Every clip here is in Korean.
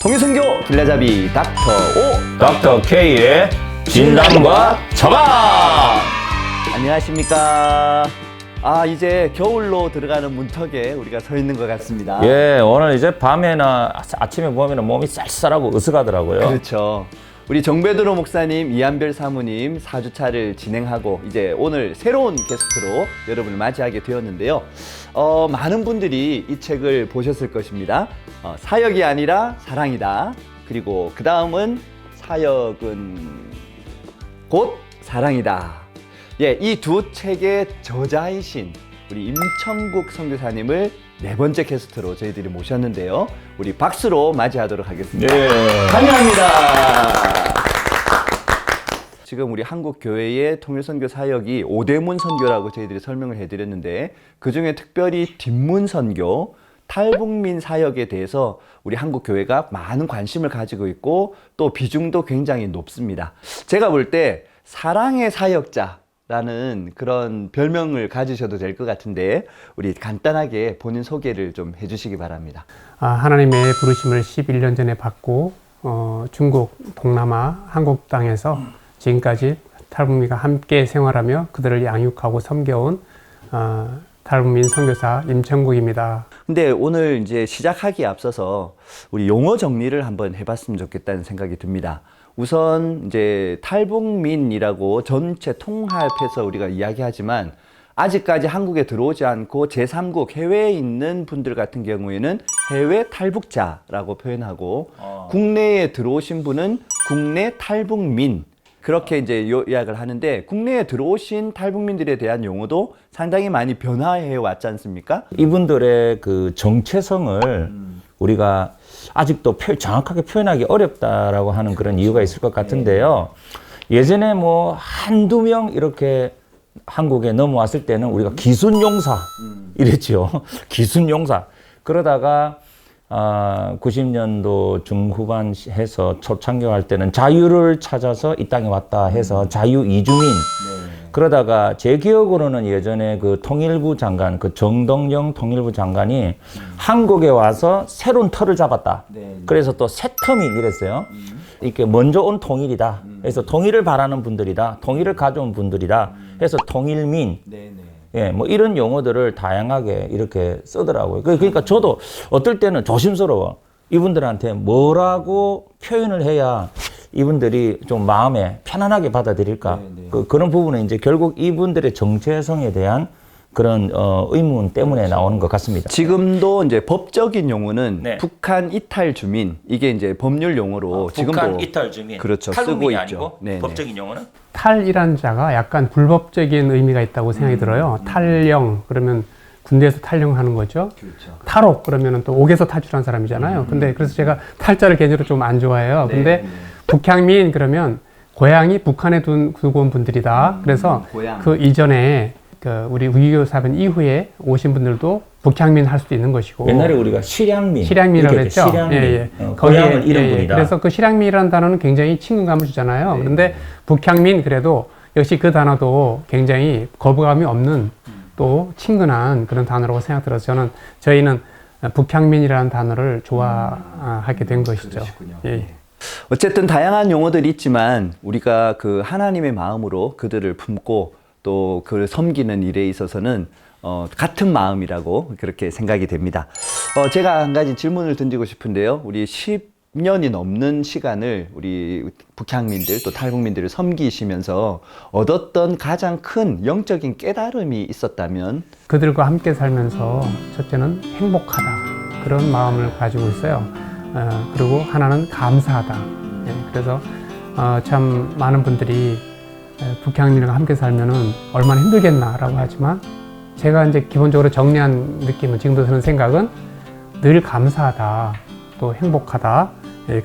통일선교 길라잡이 닥터 O 닥터 K의 진단과 처방. 안녕하십니까. 이제 겨울로 들어가는 문턱에 우리가 서 있는 것 같습니다. 예, 오늘 이제 밤에나 아침에 보면 몸이 쌀쌀하고 으스가더라고요. 그렇죠. 우리 정배드로 목사님, 이한별 사모님 4주차를 진행하고 이제 오늘 새로운 게스트로 여러분을 맞이하게 되었는데요. 많은 분들이 이 책을 보셨을 것입니다. 사역이 아니라 사랑이다. 그리고 그 다음은 사역은 곧 사랑이다. 예, 이 두 책의 저자이신 우리 임청국 선교사님을 네 번째 게스트로 저희들이 모셨는데요. 우리 박수로 맞이하도록 하겠습니다. 예. 환영합니다. 지금 우리 한국 교회의 통일선교 사역이 오대문 선교라고 저희들이 설명을 해드렸는데 그 중에 특별히 뒷문 선교, 탈북민 사역에 대해서 우리 한국 교회가 많은 관심을 가지고 있고 또 비중도 굉장히 높습니다. 제가 볼 때 사랑의 사역자 라는 그런 별명을 가지셔도 될 것 같은데 우리 간단하게 본인 소개를 좀 해주시기 바랍니다. 하나님의 부르심을 11년 전에 받고 중국, 동남아, 한국 땅에서 지금까지 탈북민과 함께 생활하며 그들을 양육하고 섬겨온 탈북민 선교사 임청국입니다. 근데 오늘 이제 시작하기에 앞서서 우리 용어 정리를 한번 해봤으면 좋겠다는 생각이 듭니다. 우선 이제 탈북민이라고 전체 통합해서 우리가 이야기하지만 아직까지 한국에 들어오지 않고 제3국 해외에 있는 분들 같은 경우에는 해외 탈북자라고 표현하고 국내에 들어오신 분은 국내 탈북민 그렇게 이제 요약을 하는데 국내에 들어오신 탈북민들에 대한 용어도 상당히 많이 변화해 왔지 않습니까? 이분들의 그 정체성을 우리가 아직도 정확하게 표현하기 어렵다라고 하는 그런 이유가 있을 것 같은데요. 예전에 뭐 한두 명 이렇게 한국에 넘어왔을 때는 우리가 기순용사 이랬죠. 기순용사. 그러다가 90년도 중후반 해서 초창기할 때는 자유를 찾아서 이 땅에 왔다 해서 자유 이주민. 그러다가 제 기억으로는 예전에 그 통일부 장관, 그 정동영 통일부 장관이 한국에 와서 새로운 터를 잡았다. 그래서 또 새 터미 이랬어요. 이렇게 먼저 온 통일이다. 그래서 통일을 바라는 분들이다. 통일을 가져온 분들이다. 해서 통일민. 예, 뭐 이런 용어들을 다양하게 이렇게 쓰더라고요. 그러니까 저도 어떨 때는 조심스러워. 이분들한테 뭐라고 표현을 해야 이분들이 좀 마음에 편안하게 받아들일까? 그런 부분은 이제 결국 이분들의 정체성에 대한 그런 의문 때문에 나오는 것 같습니다. 지금도 이제 법적인 용어는 네. 북한 이탈 주민 이게 이제 법률 용어로 지금도 북한 이탈 주민, 그렇죠, 탈북민이 쓰고 있죠. 아니고 네네. 법적인 용어는 탈이란 자가 약간 불법적인 의미가 있다고 생각이 들어요. 탈영 그러면 군대에서 탈영하는 거죠. 그렇죠. 탈옥 그러면 또 옥에서 탈출한 사람이잖아요. 근데 그래서 제가 탈자를 개인적으로 좀 안 좋아해요. 근데 북향민 그러면 고향이 북한에 두고 온 분들이다. 그래서 고향. 그 이전에 우리 위기교 사변 이후에 오신 분들도 북향민 할 수도 있는 것이고. 옛날에 우리가 실향민, 실향민이라고 이렇게 그랬죠. 실향민, 거기에, 고향은 이런 분이다. 그래서 그 실향민이라는 단어는 굉장히 친근감을 주잖아요. 그런데 북향민 그래도 역시 그 단어도 굉장히 거부감이 없는 또 친근한 그런 단어라고 생각 들어서 저희는 북향민이라는 단어를 좋아하게 된 것이죠. 그러시군요. 예. 어쨌든 다양한 용어들이 있지만 우리가 그 하나님의 마음으로 그들을 품고 또 그를 섬기는 일에 있어서는 같은 마음이라고 그렇게 생각이 됩니다. 제가 한 가지 질문을 던지고 싶은데요. 우리 10년이 넘는 시간을 우리 북향민들 또 탈북민들을 섬기시면서 얻었던 가장 큰 영적인 깨달음이 있었다면? 그들과 함께 살면서 첫째는 행복하다 그런 마음을 가지고 있어요. 그리고 하나는 감사하다. 예, 그래서 참 많은 분들이 북향민과 함께 살면은 얼마나 힘들겠나라고 하지만 제가 이제 기본적으로 정리한 느낌은 지금도 드는 생각은 늘 감사하다 또 행복하다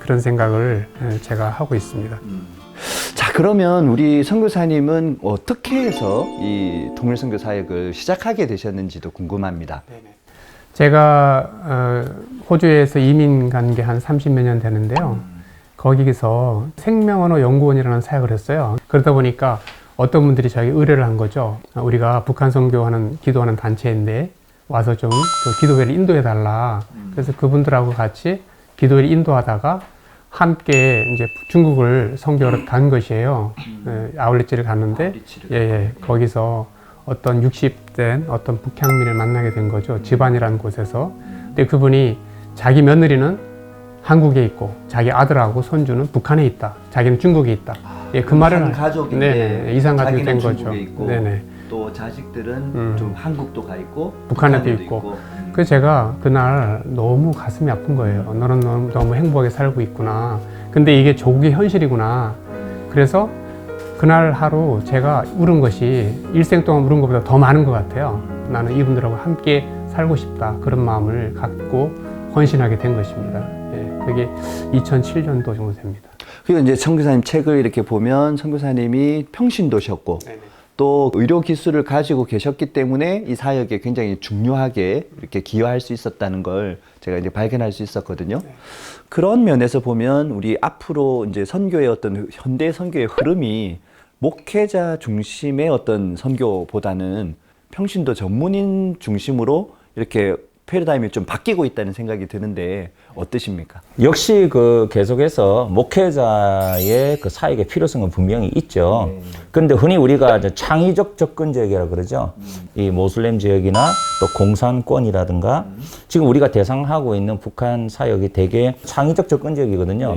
그런 생각을 제가 하고 있습니다. 자, 그러면 우리 선교사님은 어떻게 해서 이 통일선교 사역을 시작하게 되셨는지도 궁금합니다. 제가 호주에서 이민 간 게 한 30몇 년 되는데요. 거기서 생명언어 연구원이라는 사역을 했어요. 그러다 보니까 어떤 분들이 저에게 의뢰를 한 거죠. 우리가 북한 선교하는 기도하는 단체인데 와서 좀 그 기도회를 인도해 달라. 그래서 그분들하고 같이 기도를 인도하다가 함께 이제 중국을 선교를 간 것이에요. 아울렛지를 갔는데, 거기서 어떤 60된 어떤 북향민을 만나게 된 거죠. 집안이라는 곳에서. 근데 그분이 자기 며느리는 한국에 있고 자기 아들하고 손주는 북한에 있다. 자기는 중국에 있다. 그 말을 가족인데 이상 가족이 된 거죠. 중국에 있고 또 자식들은 좀 한국도 가 있고 북한에도 있고. 그래서 제가 그날 너무 가슴이 아픈 거예요. 너는 너무 행복하게 살고 있구나. 근데 이게 조국의 현실이구나. 그래서 그날 하루 제가 울은 것이 일생 동안 울은 것보다 더 많은 것 같아요. 나는 이분들하고 함께 살고 싶다. 그런 마음을 갖고 헌신하게 된 것입니다. 그게 2007년도 정도 됩니다. 그리고 이제 선교사님 책을 이렇게 보면 선교사님이 평신도셨고 또 의료 기술을 가지고 계셨기 때문에 이 사역에 굉장히 중요하게 이렇게 기여할 수 있었다는 걸 제가 이제 발견할 수 있었거든요. 그런 면에서 보면 우리 앞으로 이제 선교의 어떤 현대 선교의 흐름이 목회자 중심의 어떤 선교보다는 평신도 전문인 중심으로 이렇게 패러다임이 좀 바뀌고 있다는 생각이 드는데 어떠십니까? 역시 그 계속해서 목회자의 그 사역의 필요성은 분명히 있죠. 그런데 흔히 우리가 이제 창의적 접근 지역이라고 그러죠. 이 모슬렘 지역이나 또 공산권이라든가 지금 우리가 대상하고 있는 북한 사역이 되게 창의적 접근 지역이거든요.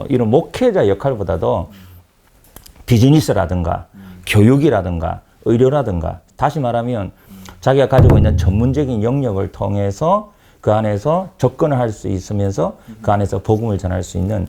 이런 목회자 역할보다도 비즈니스라든가 교육이라든가 의료라든가 다시 말하면 자기가 가지고 있는 전문적인 영역을 통해서 그 안에서 접근을 할 수 있으면서 그 안에서 복음을 전할 수 있는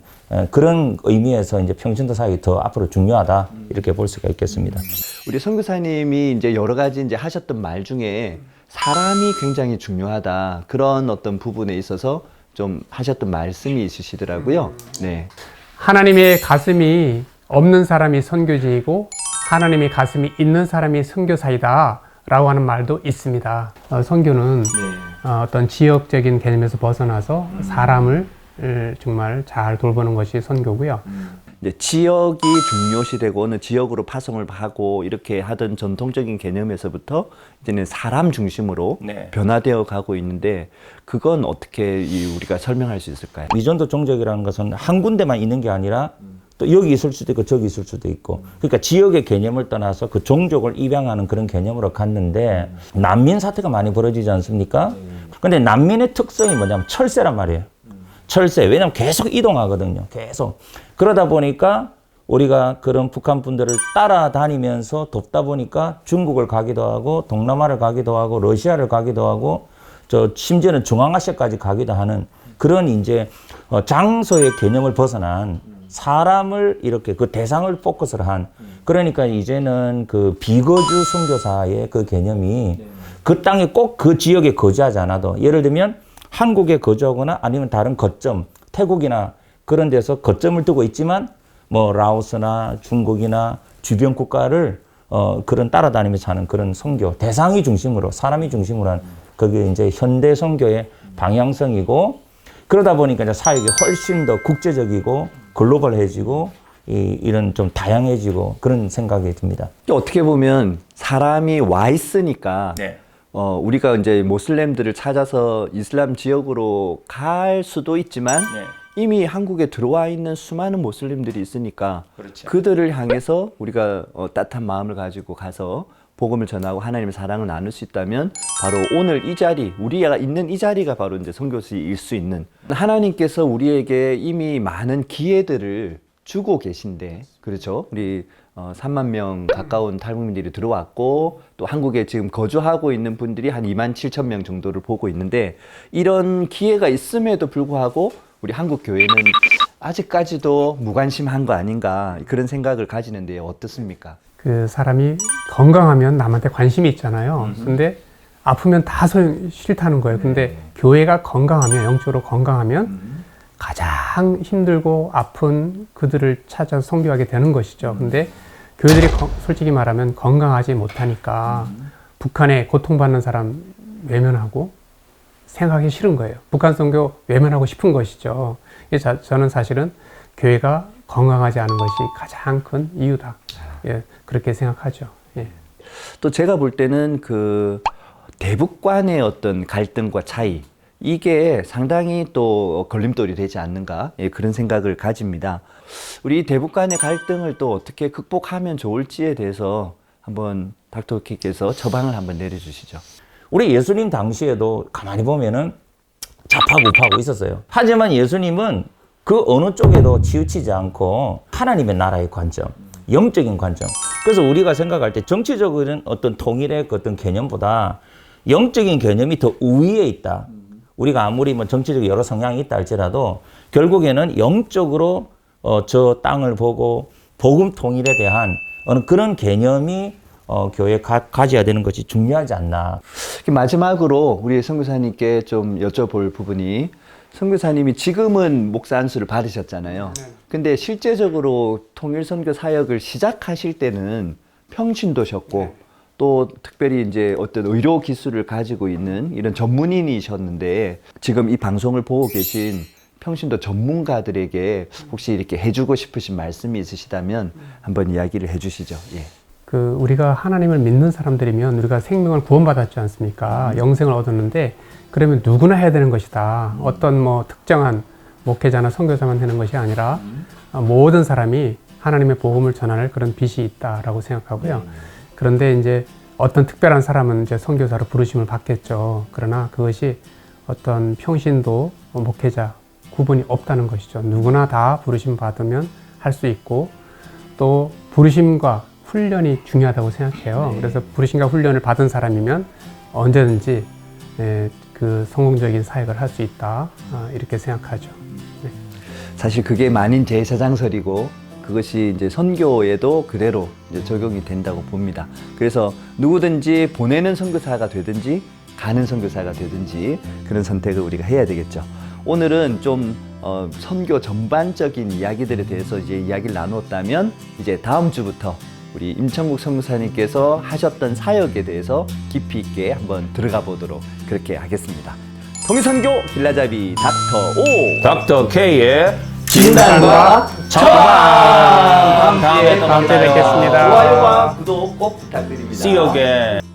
그런 의미에서 이제 평신도 사역이 더 앞으로 중요하다 이렇게 볼 수가 있겠습니다. 우리 선교사님이 이제 여러 가지 이제 하셨던 말 중에 사람이 굉장히 중요하다 그런 어떤 부분에 있어서 좀 하셨던 말씀이 있으시더라고요. 네. 하나님의 가슴이 없는 사람이 선교지이고 하나님의 가슴이 있는 사람이 선교사이다. 라고 하는 말도 있습니다. 선교는 어떤 지역적인 개념에서 벗어나서 사람을 정말 잘 돌보는 것이 선교고요. 이제 지역이 중요시되고 어느 지역으로 파송을 하고 이렇게 하던 전통적인 개념에서부터 이제는 사람 중심으로 변화되어 가고 있는데 그건 어떻게 우리가 설명할 수 있을까요? 미전도 종족이라는 것은 한 군데만 있는 게 아니라 또 여기 있을 수도 있고 저기 있을 수도 있고 그러니까 지역의 개념을 떠나서 그 종족을 입양하는 그런 개념으로 갔는데 난민 사태가 많이 벌어지지 않습니까? 근데 난민의 특성이 뭐냐면 철새란 말이에요. 철새. 왜냐하면 계속 이동하거든요. 계속. 그러다 보니까 우리가 그런 북한 분들을 따라다니면서 돕다 보니까 중국을 가기도 하고 동남아를 가기도 하고 러시아를 가기도 하고 심지어는 중앙아시아까지 가기도 하는 그런 이제 장소의 개념을 벗어난 사람을 이렇게 그 대상을 포커스를 한 그러니까 이제는 그 비거주 선교사의 그 개념이 그 땅에 꼭 그 지역에 거주하지 않아도 예를 들면 한국에 거주하거나 아니면 다른 거점 태국이나 그런 데서 거점을 두고 있지만 뭐 라오스나 중국이나 주변 국가를 그런 따라다니면서 하는 그런 선교 대상이 중심으로 사람이 중심으로 한 그게 이제 현대 선교의 방향성이고 그러다 보니까 이제 사역이 훨씬 더 국제적이고 글로벌해지고 이런 좀 다양해지고 그런 생각이 듭니다. 어떻게 보면 사람이 와 있으니까 우리가 이제 모슬렘들을 찾아서 이슬람 지역으로 갈 수도 있지만 이미 한국에 들어와 있는 수많은 모슬림들이 있으니까 그들을 향해서 우리가 따뜻한 마음을 가지고 가서 복음을 전하고 하나님의 사랑을 나눌 수 있다면 바로 오늘 이 자리, 우리가 있는 이 자리가 바로 이제 선교지일 수 있는 하나님께서 우리에게 이미 많은 기회들을 주고 계신데 그렇죠? 우리 3만 명 가까운 탈북민들이 들어왔고 또 한국에 지금 거주하고 있는 분들이 한 2만 7천 명 정도를 보고 있는데 이런 기회가 있음에도 불구하고 우리 한국 교회는 아직까지도 무관심한 거 아닌가 그런 생각을 가지는데 어떻습니까? 그 사람이 건강하면 남한테 관심이 있잖아요. 근데 아프면 다 싫다는 거예요. 근데 교회가 건강하면 영적으로 건강하면 가장 힘들고 아픈 그들을 찾아 선교하게 되는 것이죠. 근데 교회들이 솔직히 말하면 건강하지 못하니까 북한에 고통받는 사람 외면하고 생각하기 싫은 거예요. 북한 선교 외면하고 싶은 것이죠. 저는 사실은 교회가 건강하지 않은 것이 가장 큰 이유다. 그렇게 생각하죠. 또 제가 볼 때는 그 대북 간의 어떤 갈등과 차이 이게 상당히 또 걸림돌이 되지 않는가 예, 그런 생각을 가집니다. 우리 대북 간의 갈등을 또 어떻게 극복하면 좋을지에 대해서 한번 닥터케이께서 처방을 한번 내려주시죠. 우리 예수님 당시에도 가만히 보면은 좌파고 우파고 있었어요. 하지만 예수님은 그 어느 쪽에도 치우치지 않고 하나님의 나라의 관점, 영적인 관점. 그래서 우리가 생각할 때 정치적인 어떤 통일의 그 어떤 개념보다 영적인 개념이 더 우위에 있다. 우리가 아무리 뭐 정치적 여러 성향이 있다 할지라도 결국에는 영적으로 저 땅을 보고 복음 통일에 대한 어느 그런 개념이 교회에 가져야 되는 것이 중요하지 않나. 마지막으로 우리 선교사님께 좀 여쭤볼 부분이 선교사님이 지금은 목사 안수를 받으셨잖아요. 근데 실제적으로 통일선교 사역을 시작하실 때는 평신도셨고 또 특별히 이제 어떤 의료 기술을 가지고 있는 이런 전문인이셨는데 지금 이 방송을 보고 계신 평신도 전문가들에게 혹시 이렇게 해주고 싶으신 말씀이 있으시다면 한번 이야기를 해주시죠. 예. 그 우리가 하나님을 믿는 사람들이면 우리가 생명을 구원받았지 않습니까? 영생을 얻었는데 그러면 누구나 해야 되는 것이다. 어떤 뭐 특정한 목회자나 선교사만 되는 것이 아니라 모든 사람이 하나님의 복음을 전할 그런 빚이 있다라고 생각하고요. 그런데 이제 어떤 특별한 사람은 이제 선교사로 부르심을 받겠죠. 그러나 그것이 어떤 평신도 목회자 구분이 없다는 것이죠. 누구나 다 부르심 받으면 할 수 있고 또 부르심과 훈련이 중요하다고 생각해요. 그래서 부르심과 훈련을 받은 사람이면 언제든지 그 성공적인 사역을 할 수 있다 이렇게 생각하죠. 네. 사실 그게 만인 제사장설이고 그것이 이제 선교에도 그대로 이제 적용이 된다고 봅니다. 그래서 누구든지 보내는 선교사가 되든지 가는 선교사가 되든지 그런 선택을 우리가 해야 되겠죠. 오늘은 좀 선교 전반적인 이야기들에 대해서 이제 이야기를 나누었다면 이제 다음 주부터 우리 임천국 선교사님께서 하셨던 사역에 대해서 깊이 있게 한번 들어가 보도록 그렇게 하겠습니다. 통일선교 길라잡이 닥터 O 닥터 K의 진단과 처방. 다음에 뵙겠습니다. 좋아요와 구독 꼭 부탁드립니다. See you again.